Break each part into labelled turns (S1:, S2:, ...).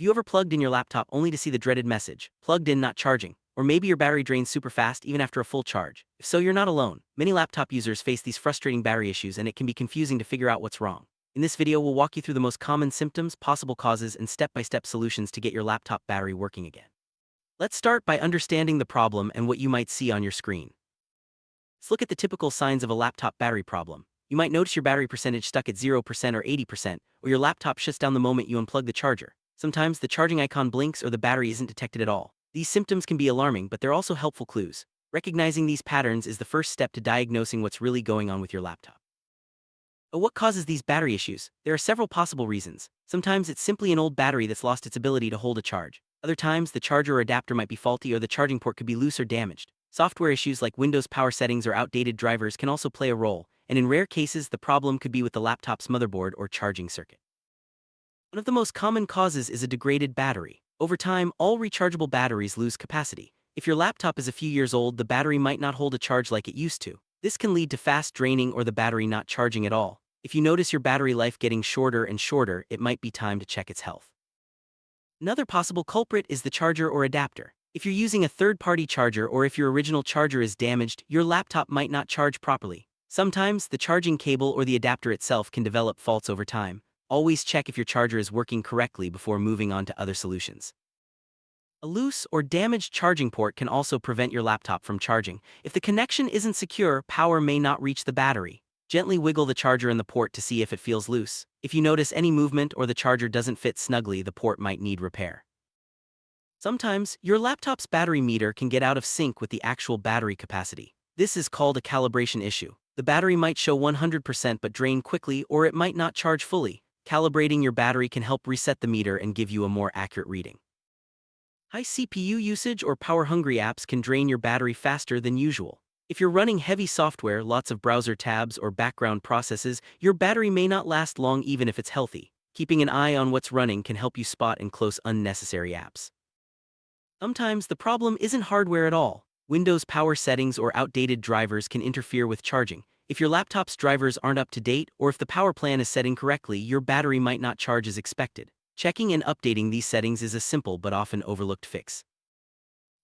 S1: Have you ever plugged in your laptop only to see the dreaded message, plugged in not charging? Or maybe your battery drains super fast even after a full charge. If so, you're not alone. Many laptop users face these frustrating battery issues and it can be confusing to figure out what's wrong. In this video, we'll walk you through the most common symptoms, possible causes, and step-by-step solutions to get your laptop battery working again. Let's start by understanding the problem and what you might see on your screen. Let's look at the typical signs of a laptop battery problem. You might notice your battery percentage stuck at 0% or 80%, or your laptop shuts down the moment you unplug the charger. Sometimes the charging icon blinks or the battery isn't detected at all. These symptoms can be alarming, but they're also helpful clues. Recognizing these patterns is the first step to diagnosing what's really going on with your laptop. But what causes these battery issues? There are several possible reasons. Sometimes it's simply an old battery that's lost its ability to hold a charge. Other times, the charger or adapter might be faulty or the charging port could be loose or damaged. Software issues like Windows power settings or outdated drivers can also play a role, and in rare cases, the problem could be with the laptop's motherboard or charging circuit. One of the most common causes is a degraded battery. Over time, all rechargeable batteries lose capacity. If your laptop is a few years old, the battery might not hold a charge like it used to. This can lead to fast draining or the battery not charging at all. If you notice your battery life getting shorter and shorter, it might be time to check its health. Another possible culprit is the charger or adapter. If you're using a third-party charger or if your original charger is damaged, your laptop might not charge properly. Sometimes, the charging cable or the adapter itself can develop faults over time. Always check if your charger is working correctly before moving on to other solutions. A loose or damaged charging port can also prevent your laptop from charging. If the connection isn't secure, power may not reach the battery. Gently wiggle the charger in the port to see if it feels loose. If you notice any movement or the charger doesn't fit snugly, the port might need repair. Sometimes, your laptop's battery meter can get out of sync with the actual battery capacity. This is called a calibration issue. The battery might show 100% but drain quickly, or it might not charge fully. Calibrating your battery can help reset the meter and give you a more accurate reading. High CPU usage or power-hungry apps can drain your battery faster than usual. If you're running heavy software, lots of browser tabs or background processes, your battery may not last long even if it's healthy. Keeping an eye on what's running can help you spot and close unnecessary apps. Sometimes the problem isn't hardware at all. Windows power settings or outdated drivers can interfere with charging. If your laptop's drivers aren't up to date or if the power plan is set incorrectly, your battery might not charge as expected. Checking and updating these settings is a simple but often overlooked fix.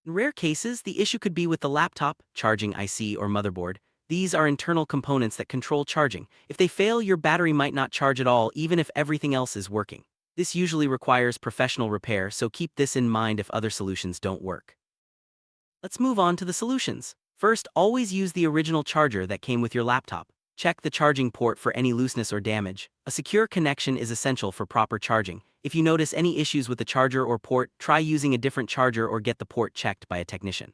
S1: In rare cases, the issue could be with the laptop, charging IC, or motherboard. These are internal components that control charging. If they fail, your battery might not charge at all even if everything else is working. This usually requires professional repair, so keep this in mind if other solutions don't work. Let's move on to the solutions. First, always use the original charger that came with your laptop. Check the charging port for any looseness or damage. A secure connection is essential for proper charging. If you notice any issues with the charger or port, try using a different charger or get the port checked by a technician.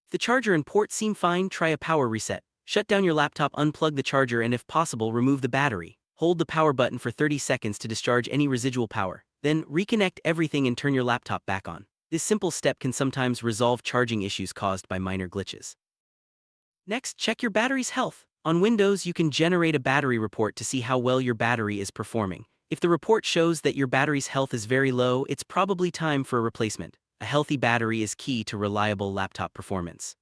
S1: If the charger and port seem fine, try a power reset. Shut down your laptop, unplug the charger, and if possible, remove the battery. Hold the power button for 30 seconds to discharge any residual power. Then, reconnect everything and turn your laptop back on. This simple step can sometimes resolve charging issues caused by minor glitches. Next, check your battery's health. On Windows, you can generate a battery report to see how well your battery is performing. If the report shows that your battery's health is very low, it's probably time for a replacement. A healthy battery is key to reliable laptop performance.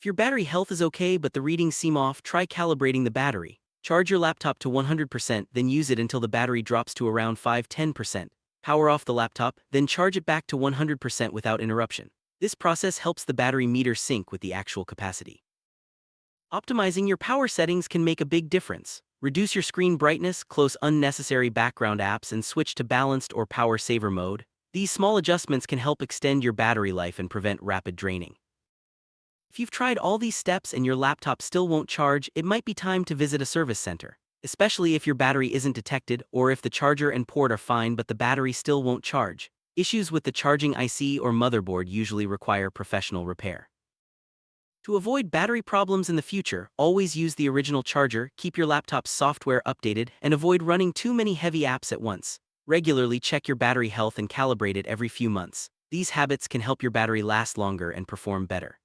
S1: If your battery health is okay but the readings seem off, try calibrating the battery. Charge your laptop to 100%, then use it until the battery drops to around 5–10%. Power off the laptop, then charge it back to 100% without interruption. This process helps the battery meter sync with the actual capacity. Optimizing your power settings can make a big difference. Reduce your screen brightness, close unnecessary background apps, and switch to balanced or power saver mode. These small adjustments can help extend your battery life and prevent rapid draining. If you've tried all these steps and your laptop still won't charge, it might be time to visit a service center. Especially if your battery isn't detected or if the charger and port are fine but the battery still won't charge. Issues with the charging IC or motherboard usually require professional repair. To avoid battery problems in the future, always use the original charger, keep your laptop's software updated, and avoid running too many heavy apps at once. Regularly check your battery health and calibrate it every few months. These habits can help your battery last longer and perform better.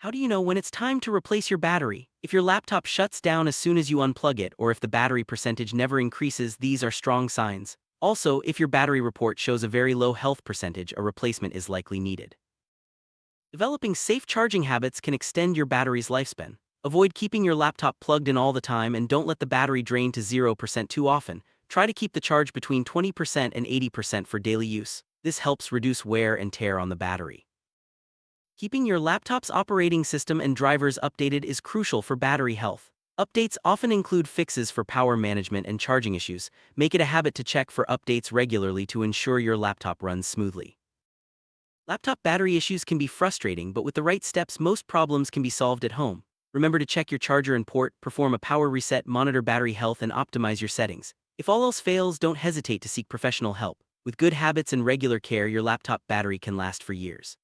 S1: How do you know when it's time to replace your battery? If your laptop shuts down as soon as you unplug it, or if the battery percentage never increases, these are strong signs. Also, if your battery report shows a very low health percentage, a replacement is likely needed. Developing safe charging habits can extend your battery's lifespan. Avoid keeping your laptop plugged in all the time and don't let the battery drain to 0% too often. Try to keep the charge between 20% and 80% for daily use. This helps reduce wear and tear on the battery. Keeping your laptop's operating system and drivers updated is crucial for battery health. Updates often include fixes for power management and charging issues. Make it a habit to check for updates regularly to ensure your laptop runs smoothly. Laptop battery issues can be frustrating, but with the right steps, most problems can be solved at home. Remember to check your charger and port, perform a power reset, monitor battery health, and optimize your settings. If all else fails, don't hesitate to seek professional help. With good habits and regular care, your laptop battery can last for years.